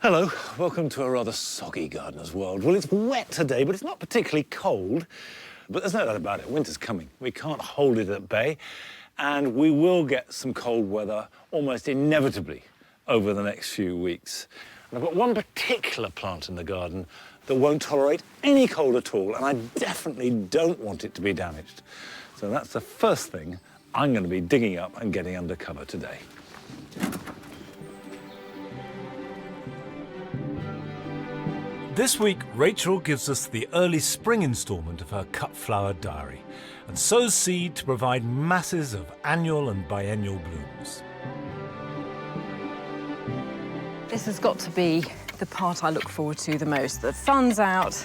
Hello, welcome to a rather soggy gardener's world. Well, it's wet today, but it's not particularly cold. But there's no doubt about it, winter's coming. We can't hold it at bay, and we will get some cold weather almost inevitably over the next few weeks. And I've got one particular plant in the garden that won't tolerate any cold at all, and I definitely don't want it to be damaged. So that's the first thing I'm going to be digging up and getting under cover today. This week, Rachel gives us the early spring instalment of her cut flower diary and sows seed to provide masses of annual and biennial blooms. This has got to be the part I look forward to the most. The sun's out,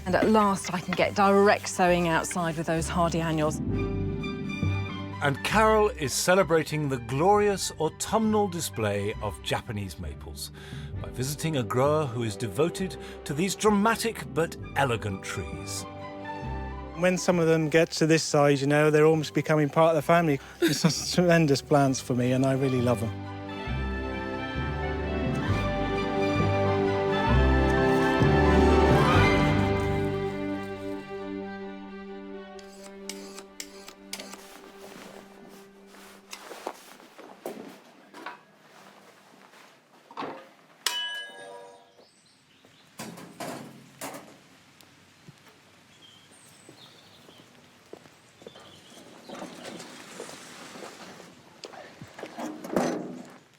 and at last I can get direct sowing outside with those hardy annuals. And Carol is celebrating the glorious autumnal display of Japanese maples by visiting a grower who is devoted to these dramatic but elegant trees. When some of them get to this size, you know, they're almost becoming part of the family. It's just tremendous plants for me, and I really love them.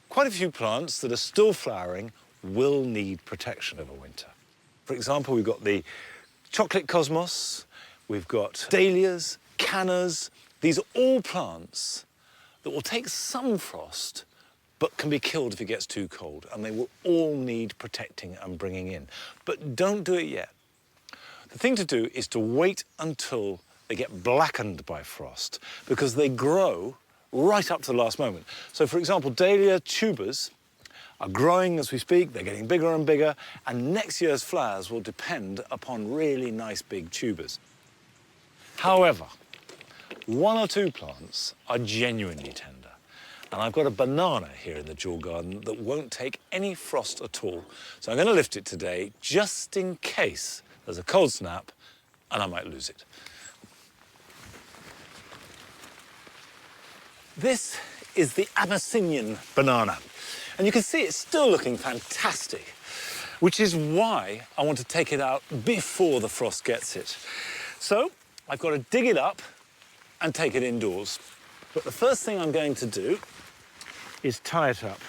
Quite a few plants that are still flowering will need protection over winter. For example, we've got the chocolate cosmos, we've got dahlias, cannas. These are all plants that will take some frost, but can be killed if it gets too cold, and they will all need protecting and bringing in. But don't do it yet. The thing to do is to wait until they get blackened by frost, because they grow right up to the last moment. So, for example, dahlia tubers are growing as we speak, they're getting bigger and bigger, and next year's flowers will depend upon really nice big tubers. However, one or two plants are genuinely tender, and I've got a banana here in the jewel garden that won't take any frost at all. So I'm going to lift it today just in case there's a cold snap and I might lose it. This is the Abyssinian banana, and you can see it's still looking fantastic, which is why I want to take it out before the frost gets it. So I've got to dig it up and take it indoors. But the first thing I'm going to do is tie it up.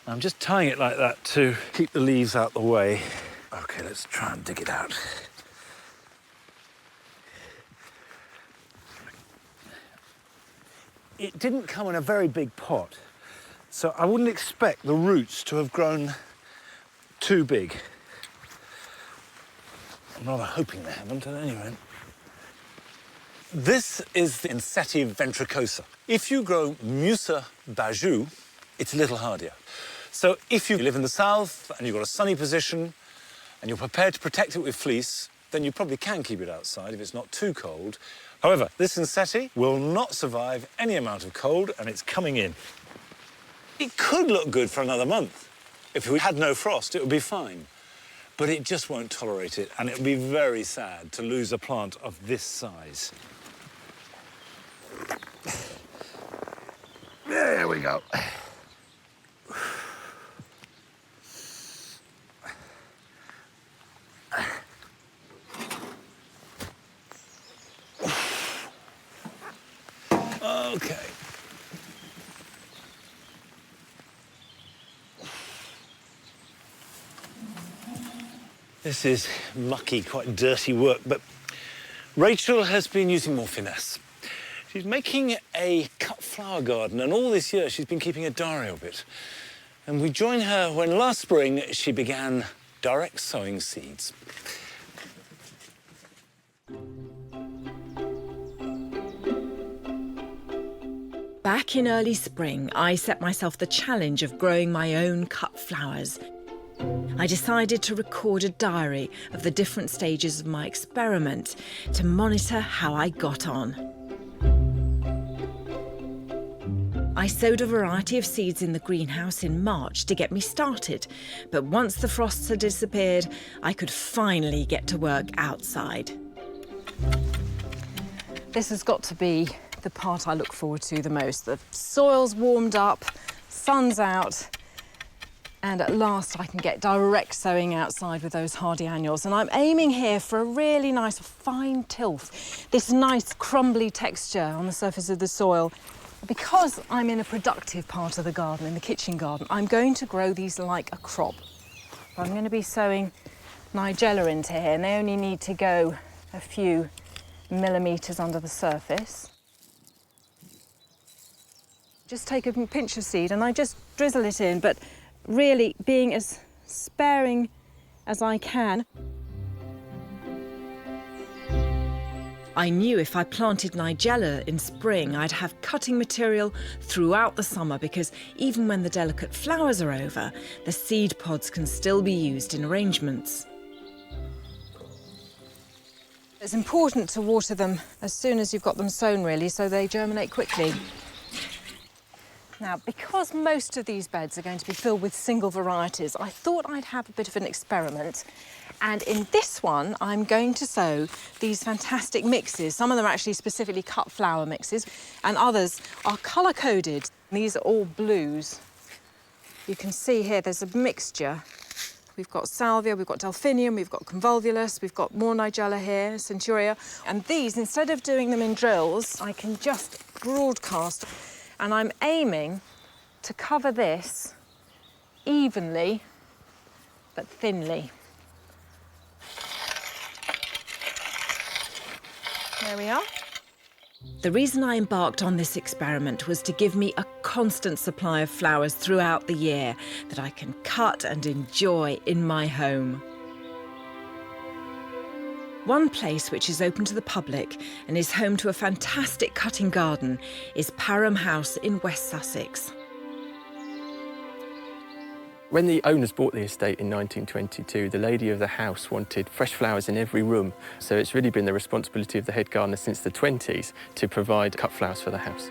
I'm just tying it like that to keep the leaves out the way. Okay, let's try and dig it out. It didn't come in a very big pot, so I wouldn't expect the roots to have grown too big. I'm rather hoping they haven't, at any rate. This is the Inseti ventricosa. If you grow Musa bajou, it's a little hardier. So if you live in the south and you've got a sunny position and you're prepared to protect it with fleece, then you probably can keep it outside if it's not too cold. However, this Inseti will not survive any amount of cold, and it's coming in. It could look good for another month. If we had no frost, it would be fine. But it just won't tolerate it, and it would be very sad to lose a plant of this size. There we go. Okay. This is mucky, quite dirty work, but Rachel has been using more finesse. She's making a cut flower garden, and all this year she's been keeping a diary of it. And we joined her when last spring she began direct sowing seeds. Back in early spring, I set myself the challenge of growing my own cut flowers. I decided to record a diary of the different stages of my experiment to monitor how I got on. I I sowed a variety of seeds in the greenhouse in March to get me started, but once the frosts had disappeared, I could finally get to work outside. This has got to be the part I look forward to the most. The soil's warmed up, sun's out, and at last I can get direct sowing outside with those hardy annuals. And I'm aiming here for a really nice fine tilth, this nice crumbly texture on the surface of the soil. Because I'm in a productive part of the garden, in the kitchen garden, I'm going to grow these like a crop. I'm going to be sowing nigella into here, and they only need to go a few millimetres under the surface. Just take a pinch of seed and I just drizzle it in, but really being as sparing as I can. I knew if I planted nigella in spring, I'd have cutting material throughout the summer because even when the delicate flowers are over, the seed pods can still be used in arrangements. It's important to water them as soon as you've got them sown, really, so they germinate quickly. Now, because most of these beds are going to be filled with single varieties, I thought I'd have a bit of an experiment. And in this one, I'm going to sow these fantastic mixes. Some of them are actually specifically cut flower mixes, and others are colour-coded. These are all blues. You can see here there's a mixture. We've got salvia, we've got delphinium, we've got convolvulus, we've got more nigella here, centuria. And these, instead of doing them in drills, I can just broadcast. And I'm aiming to cover this evenly, but thinly. There we are. The reason I embarked on this experiment was to give me a constant supply of flowers throughout the year that I can cut and enjoy in my home. One place which is open to the public and is home to a fantastic cutting garden is Parham House in West Sussex. When the owners bought the estate in 1922, the lady of the house wanted fresh flowers in every room. So it's really been the responsibility of the head gardener since the 20s to provide cut flowers for the house.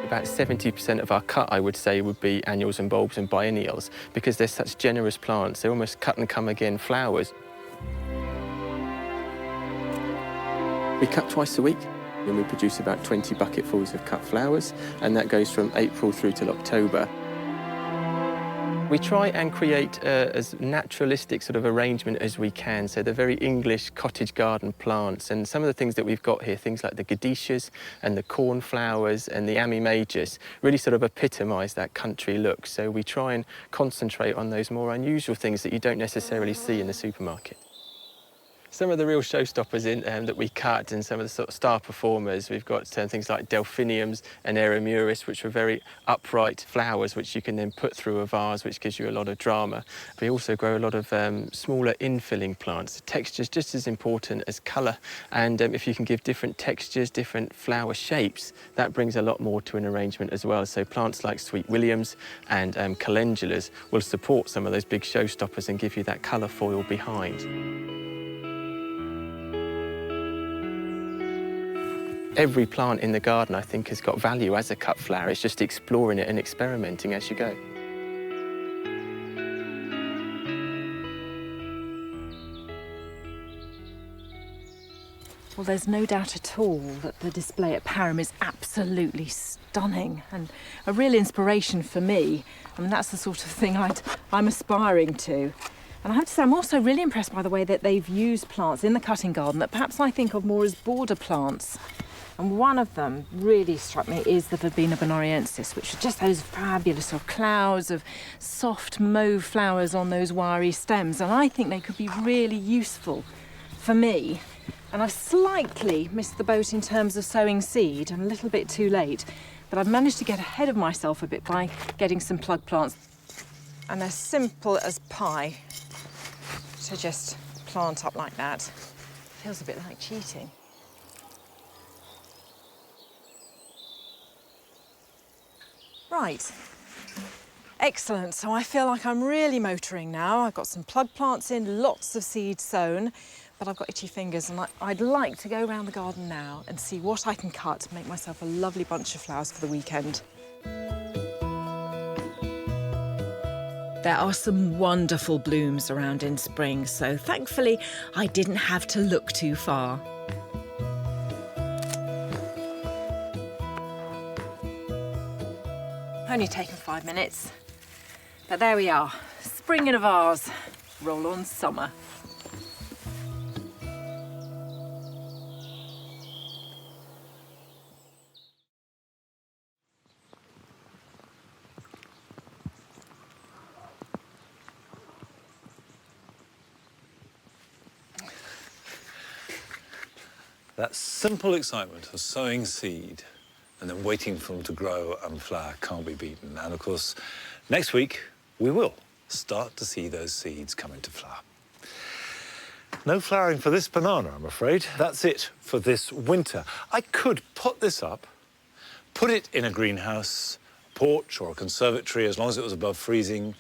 About 70% of our cut, I would say, would be annuals and bulbs and biennials, because they're such generous plants. They're almost cut and come again flowers. We cut twice a week, and we produce about 20 bucketfuls of cut flowers, and that goes from April through till October. We try and create as naturalistic sort of arrangement as we can, so they're very English cottage garden plants, and some of the things that we've got here, things like the gadicias and the cornflowers and the Ammi majors, really sort of epitomise that country look. So we try and concentrate on those more unusual things that you don't necessarily see in the supermarket. Some of the real showstoppers that we cut and some of the sort of star performers, we've got things like delphiniums and aeromuris, which are very upright flowers which you can then put through a vase, which gives you a lot of drama. We also grow a lot of smaller infilling plants. Texture's just as important as colour, and if you can give different textures, different flower shapes, that brings a lot more to an arrangement as well. So plants like sweet williams and calendulas will support some of those big showstoppers and give you that colour foil behind. Every plant in the garden, I think, has got value as a cut flower. It's just exploring it and experimenting as you go. Well, there's no doubt at all that the display at Parham is absolutely stunning and a real inspiration for me. I mean, that's the sort of thing I'm aspiring to. And I have to say, I'm also really impressed by the way that they've used plants in the cutting garden that perhaps I think of more as border plants. And one of them really struck me is the Verbena bonariensis, which are just those fabulous sort of clouds of soft mauve flowers on those wiry stems. And I think they could be really useful for me. And I've slightly missed the boat in terms of sowing seed. I'm a little bit too late, but I've managed to get ahead of myself a bit by getting some plug plants. And they're simple as pie to just plant up like that. Feels a bit like cheating. Right, excellent. So I feel like I'm really motoring now. I've got some plug plants in, lots of seed sown, but I've got itchy fingers and I'd like to go around the garden now and see what I can cut to make myself a lovely bunch of flowers for the weekend. There are some wonderful blooms around in spring, so thankfully I didn't have to look too far. Only taken 5 minutes, but there we are. Spring in a vase. Roll on summer. That simple excitement of sowing seed and then waiting for them to grow and flower can't be beaten. And of course, next week, we will start to see those seeds come into flower. No flowering for this banana, I'm afraid. That's it for this winter. I could pot this up, put it in a greenhouse, porch or a conservatory, as long as it was above freezing,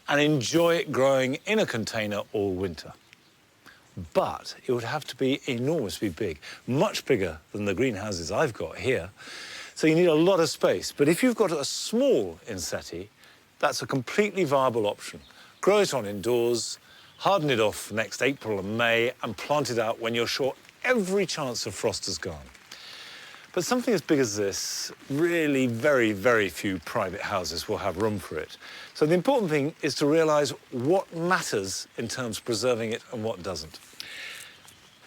and enjoy it growing in a container all winter. But it would have to be enormously big, much bigger than the greenhouses I've got here. So you need a lot of space. But if you've got a small insetti, that's a completely viable option. Grow it on indoors, harden it off next April and May, and plant it out when you're sure every chance of frost has gone. But something as big as this, really very, very few private houses will have room for it. So the important thing is to realise what matters in terms of preserving it and what doesn't.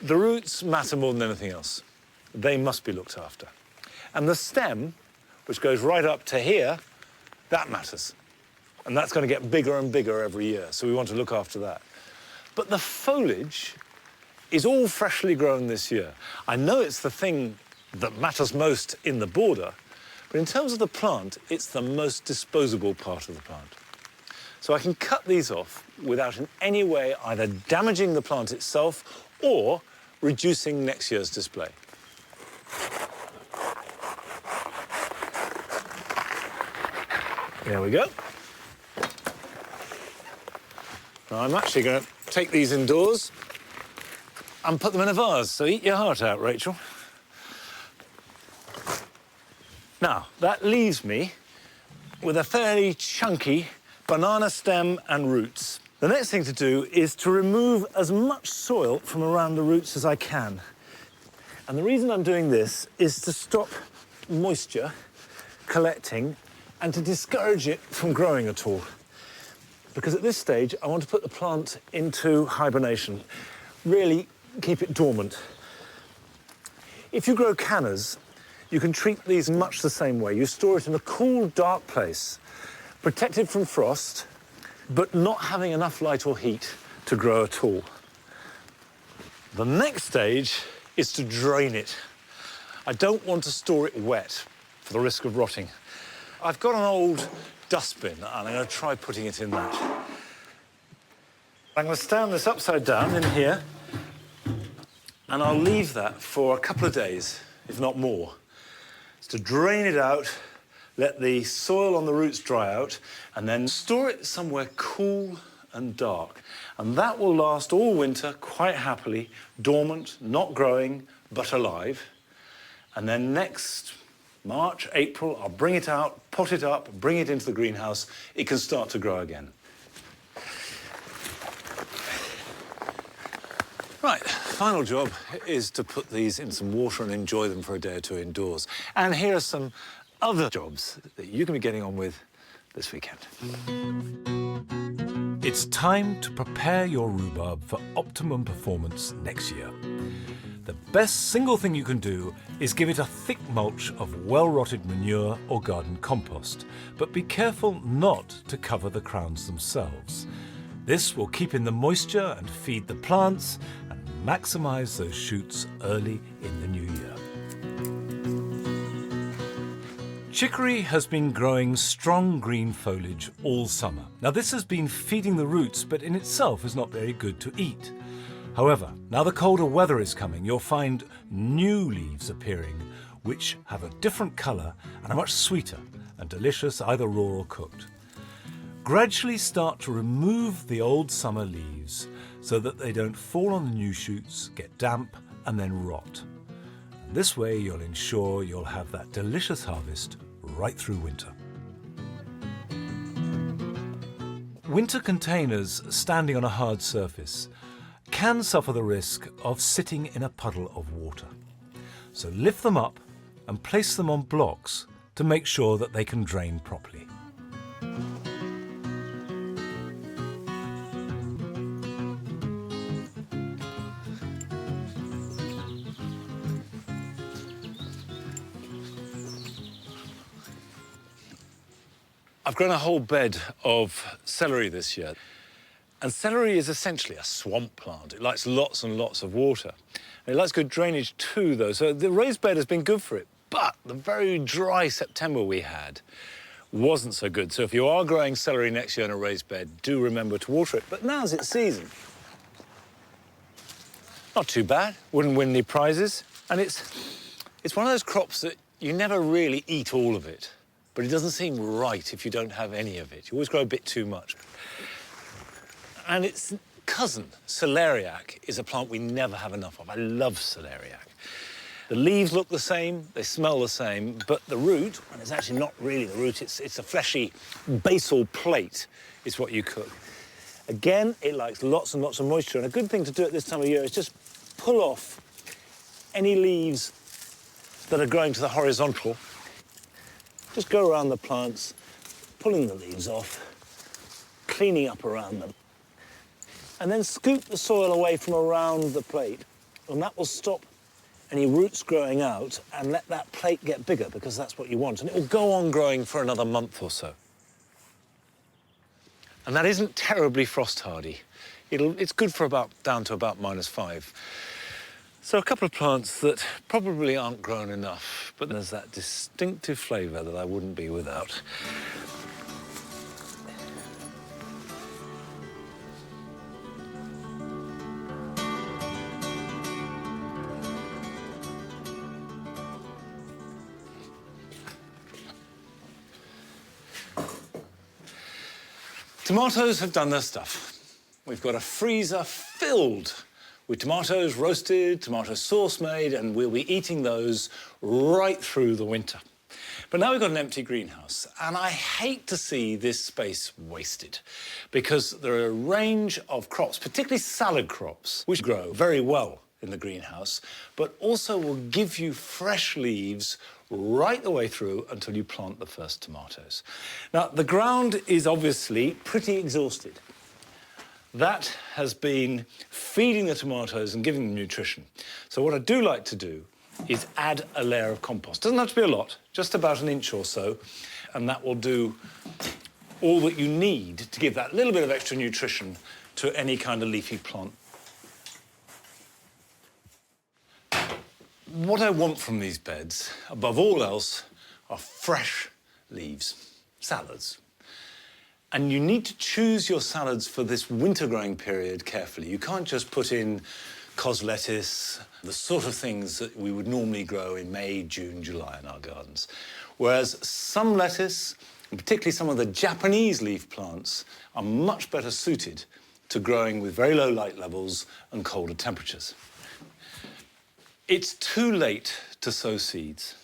The roots matter more than anything else. They must be looked after. And the stem, which goes right up to here, that matters. And that's going to get bigger and bigger every year, so we want to look after that. But the foliage is all freshly grown this year. I know it's the thing that matters most in the border, but in terms of the plant, it's the most disposable part of the plant. So I can cut these off without in any way either damaging the plant itself or reducing next year's display. There we go. Now I'm actually going to take these indoors and put them in a vase, so eat your heart out, Rachel. Now, that leaves me with a fairly chunky banana stem and roots. The next thing to do is to remove as much soil from around the roots as I can. And the reason I'm doing this is to stop moisture collecting and to discourage it from growing at all. Because at this stage, I want to put the plant into hibernation, really keep it dormant. If you grow cannas, you can treat these much the same way. You store it in a cool, dark place, protected from frost, but not having enough light or heat to grow at all. The next stage is to drain it. I don't want to store it wet for the risk of rotting. I've got an old dustbin, and I'm going to try putting it in that. I'm going to stand this upside down in here, and I'll leave that for a couple of days, if not more. It's to drain it out, let the soil on the roots dry out, and then store it somewhere cool and dark. And that will last all winter quite happily, dormant, not growing, but alive. And then next March, April, I'll bring it out, pot it up, bring it into the greenhouse. It can start to grow again. Right, final job is to put these in some water and enjoy them for a day or two indoors. And here are some other jobs that you can be getting on with this weekend. It's time to prepare your rhubarb for optimum performance next year. The best single thing you can do is give it a thick mulch of well-rotted manure or garden compost, but be careful not to cover the crowns themselves. This will keep in the moisture and feed the plants and maximise those shoots early in the new year. Chicory has been growing strong green foliage all summer. Now this has been feeding the roots, but in itself is not very good to eat. However, now the colder weather is coming, you'll find new leaves appearing, which have a different colour and are much sweeter and delicious either raw or cooked. Gradually start to remove the old summer leaves so that they don't fall on the new shoots, get damp and then rot. This way you'll ensure you'll have that delicious harvest right through winter. Winter containers standing on a hard surface can suffer the risk of sitting in a puddle of water. So lift them up and place them on blocks to make sure that they can drain properly. I've grown a whole bed of celery this year. And celery is essentially a swamp plant. It likes lots and lots of water. And it likes good drainage too, though, so the raised bed has been good for it. But the very dry September we had wasn't so good. So if you are growing celery next year in a raised bed, do remember to water it. But now's its season. Not too bad, wouldn't win any prizes. And it's one of those crops that you never really eat all of it. But it doesn't seem right if you don't have any of it. You always grow a bit too much. And its cousin, celeriac, is a plant we never have enough of. I love celeriac. The leaves look the same, they smell the same, but the root, and it's actually not really the root, it's a fleshy basal plate, is what you cook. Again, it likes lots and lots of moisture, and a good thing to do at this time of year is just pull off any leaves that are growing to the horizontal. Just go around the plants, pulling the leaves off, cleaning up around them. And then scoop the soil away from around the plate, and that will stop any roots growing out and let that plate get bigger, because that's what you want. And it will go on growing for another month or so. And that isn't terribly frost hardy. It's good for down to about -5. So a couple of plants that probably aren't grown enough, but there's that distinctive flavour that I wouldn't be without. Tomatoes have done their stuff. We've got a freezer filled with tomatoes roasted, tomato sauce made, and we'll be eating those right through the winter. But now we've got an empty greenhouse, and I hate to see this space wasted, because there are a range of crops, particularly salad crops, which grow very well in the greenhouse, but also will give you fresh leaves right the way through until you plant the first tomatoes. Now, the ground is obviously pretty exhausted. That has been feeding the tomatoes and giving them nutrition. So what I do like to do is add a layer of compost. Doesn't have to be a lot, just about an inch or so, and that will do all that you need to give that little bit of extra nutrition to any kind of leafy plant. What I want from these beds, above all else, are fresh leaves, salads. And you need to choose your salads for this winter growing period carefully. You can't just put in cos lettuce, the sort of things that we would normally grow in May, June, July in our gardens. Whereas some lettuce, and particularly some of the Japanese leaf plants, are much better suited to growing with very low light levels and colder temperatures. It's too late to sow seeds.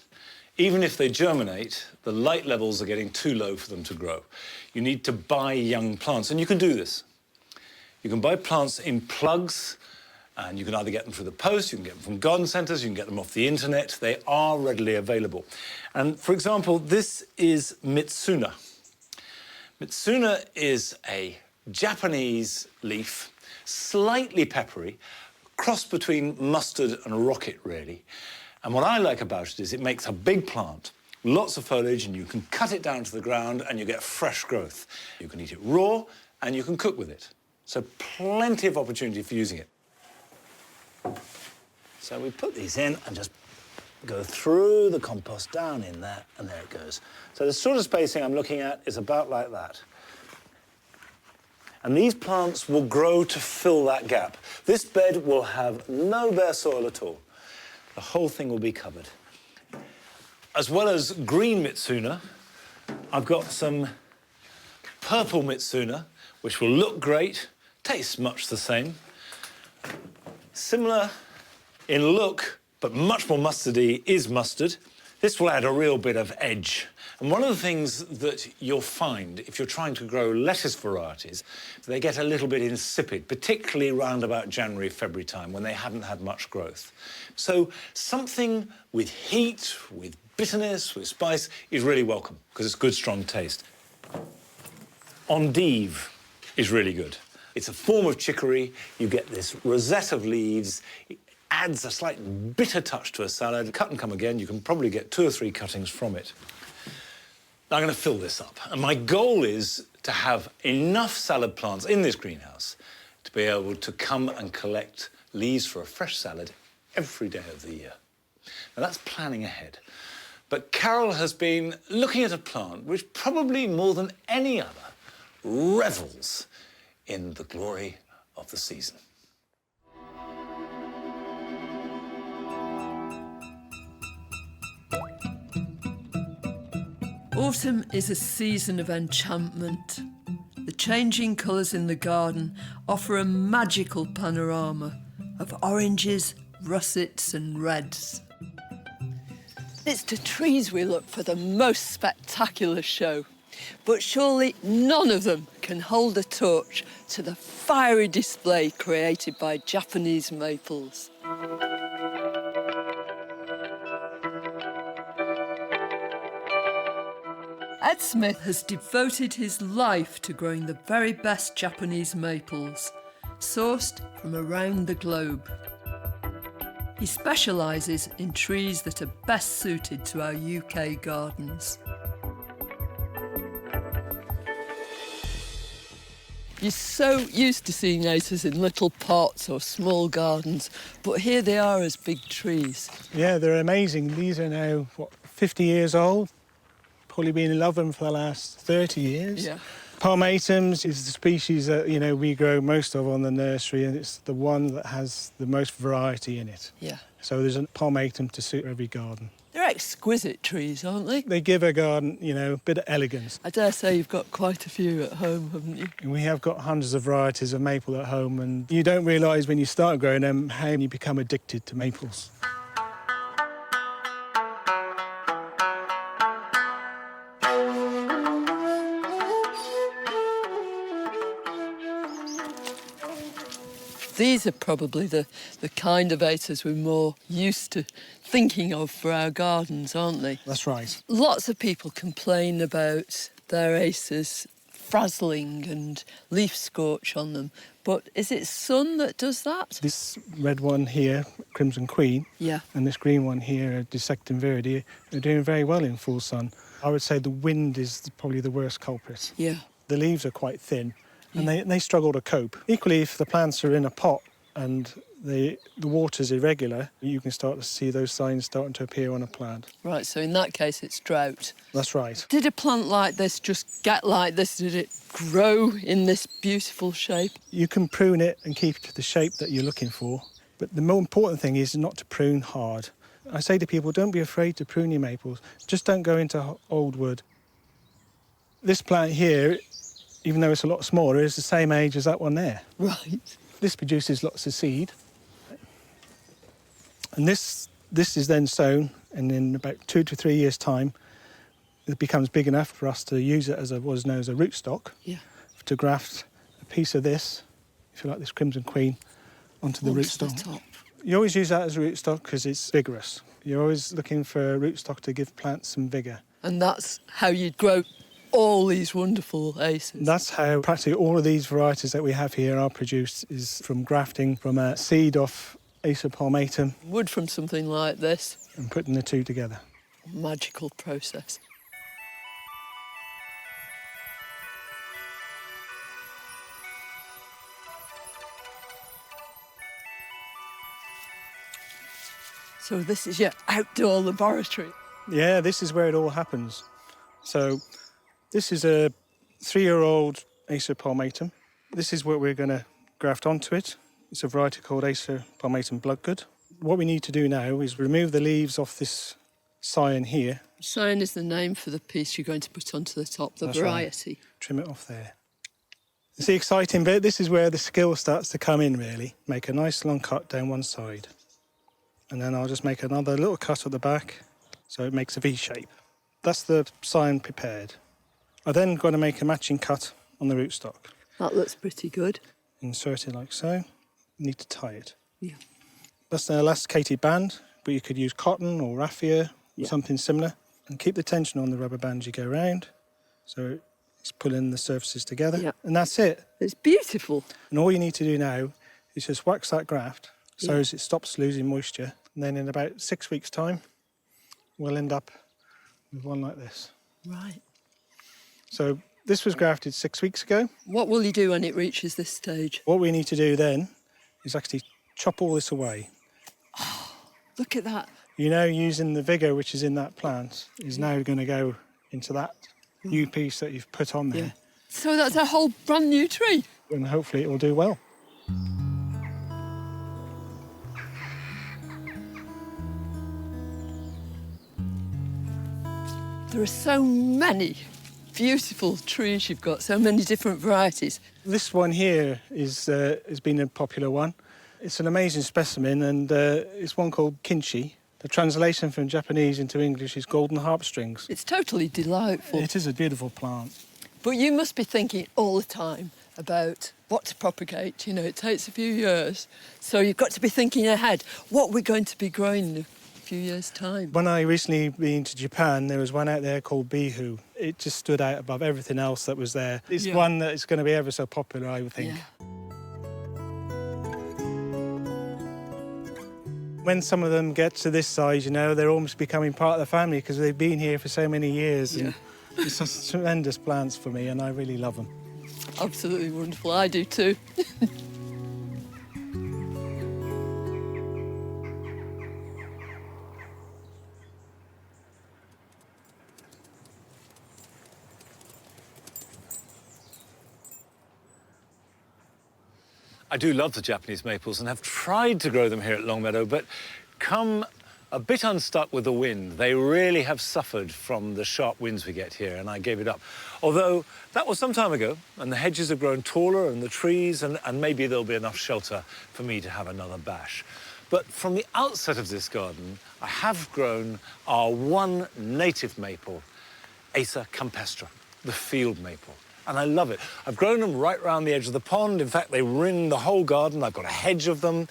Even if they germinate, the light levels are getting too low for them to grow. You need to buy young plants, and you can do this. You can buy plants in plugs, and you can either get them through the post, you can get them from garden centres, you can get them off the internet. They are readily available. And for example, this is Mitsuna. Mitsuna is a Japanese leaf, slightly peppery, cross between mustard and rocket, really. And what I like about it is it makes a big plant, lots of foliage, and you can cut it down to the ground and you get fresh growth. You can eat it raw and you can cook with it. So plenty of opportunity for using it. So we put these in and just go through the compost down in there, and there it goes. So the sort of spacing I'm looking at is about like that. And these plants will grow to fill that gap. This bed will have no bare soil at all. The whole thing will be covered. As well as green Mitsuna, I've got some purple Mitsuna, which will look great, tastes much the same. Similar in look, but much more mustardy, is mustard. This will add a real bit of edge. And one of the things that you'll find if you're trying to grow lettuce varieties, they get a little bit insipid, particularly around about January, February time when they haven't had much growth. So something with heat, with bitterness, with spice is really welcome because it's good, strong taste. Endive is really good. It's a form of chicory. You get this rosette of leaves. It adds a slight bitter touch to a salad. Cut and come again. You can probably get 2 or 3 cuttings from it. Now I'm going to fill this up. And my goal is to have enough salad plants in this greenhouse to be able to come and collect leaves for a fresh salad every day of the year. Now that's planning ahead. But Carol has been looking at a plant which probably more than any other revels in the glory of the season. Autumn is a season of enchantment. The changing colours in the garden offer a magical panorama of oranges, russets and reds. It's to trees we look for the most spectacular show. But surely none of them can hold a torch to the fiery display created by Japanese maples. Ed Smith has devoted his life to growing the very best Japanese maples, sourced from around the globe. He specialises in trees that are best suited to our UK gardens. You're so used to seeing acres in little pots or small gardens, but here they are as big trees. Yeah, they're amazing. These are now, 50 years old. Probably been in love with them for the last 30 years. Yeah. Palmatums is the species that, we grow most of on the nursery, and it's the one that has the most variety in it. Yeah. So there's a palmatum to suit every garden. They're exquisite trees, aren't they? They give a garden, a bit of elegance. I dare say you've got quite a few at home, haven't you? And we have got hundreds of varieties of maple at home, and you don't realise when you start growing them how you become addicted to maples. These are probably the kind of acres we're more used to thinking of for our gardens, aren't they? That's right. Lots of people complain about their acres frazzling and leaf scorch on them. But is it sun that does that? This red one here, Crimson Queen, Yeah. and this green one here, Dissecting Verde, are doing very well in full sun. I would say the wind is probably the worst culprit. Yeah. The leaves are quite thin, and they struggle to cope. Equally, if the plants are in a pot and the water's irregular, you can start to see those signs starting to appear on a plant. Right, so in that case it's drought. That's right. Did a plant like this just get like this? Did it grow in this beautiful shape? You can prune it and keep it to the shape that you're looking for, but the more important thing is not to prune hard. I say to people, don't be afraid to prune your maples. Just don't go into old wood. This plant here, even though it's a lot smaller, is the same age as that one there. Right. This produces lots of seed. And this is then sown, and in about 2 to 3 years' time, it becomes big enough for us to use it as what's known as a rootstock, Yeah. to graft a piece of this, if you like, this Crimson Queen, onto the rootstock. The top. You always use that as a rootstock because it's vigorous. You're always looking for a rootstock to give plants some vigour. And that's how you grow all these wonderful acres. That's how practically all of these varieties that we have here are produced, is from grafting from a seed off Acer palmatum Wood from something like this. and putting the two together. Magical process. So this is your outdoor laboratory. Yeah, this is where it all happens. So this is a 3-year-old Acer palmatum. This is what we're going to graft onto it. It's a variety called Acer palmatum bloodgood. What we need to do now is remove the leaves off this scion here Sowing is the name for the piece you're going to put onto the top, the That's right. variety. Trim it off there. It's the exciting bit. This is where the skill starts to come in, really. Make a nice long cut down one side. And then I'll just make another little cut at the back so it makes a V shape. That's the sign prepared. I then got to make a matching cut on the rootstock. That looks pretty good. Insert it like so. You need to tie it. Yeah. That's an elasticated band, but you could use cotton or raffia, Yeah. something similar. And keep the tension on the rubber band as you go round. So it's pulling the surfaces together. Yeah. And that's it. It's beautiful. And all you need to do now is just wax that graft so Yeah. as it stops losing moisture. And then in about 6 weeks' time, we'll end up with one like this. Right. So this was grafted 6 weeks ago. What will you do when it reaches this stage? What we need to do then is actually chop all this away. Look at that. You know, using the vigour which is in that plant is now going to go into that new piece that you've put on there. Yeah. So that's a whole brand new tree. And hopefully it will do well. There are so many beautiful trees you've got, so many different varieties. This one here has been a popular one. It's an amazing specimen, and it's one called Kinchi. The translation from Japanese into English is golden harp strings. It's totally delightful. It is a beautiful plant. But you must be thinking all the time about what to propagate. You know, it takes a few years. So you've got to be thinking ahead. What we're going to be growing in a few years' time. When I recently been to Japan, there was one out there called Bihu. It just stood out above everything else that was there. It's Yeah. one that is going to be ever so popular, I would think. Yeah. When some of them get to this size, you know, they're almost becoming part of the family because they've been here for so many years. And it's just tremendous plants for me, and I really love them. Absolutely wonderful. I do too. I do love the Japanese maples and have tried to grow them here at Longmeadow, but come a bit unstuck with the wind. They really have suffered from the sharp winds we get here, and I gave it up. Although that was some time ago, and the hedges have grown taller and the trees, and maybe there'll be enough shelter for me to have another bash. But from the outset of this garden, I have grown our one native maple, Acer campestre, the field maple. And I love it. I've grown them right round the edge of the pond. In fact, they ring the whole garden. I've got a hedge of them.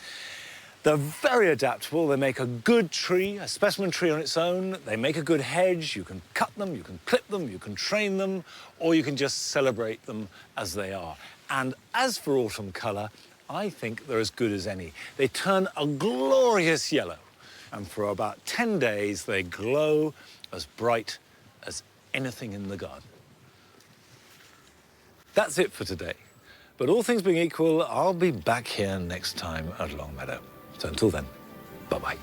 They're very adaptable. They make a good tree, a specimen tree on its own. They make a good hedge. You can cut them, you can clip them, you can train them, or you can just celebrate them as they are. And as for autumn colour, I think they're as good as any. They turn a glorious yellow, and for about 10 days, they glow as bright as anything in the garden. That's it for today. But all things being equal, I'll be back here next time at Longmeadow. So until then, bye-bye.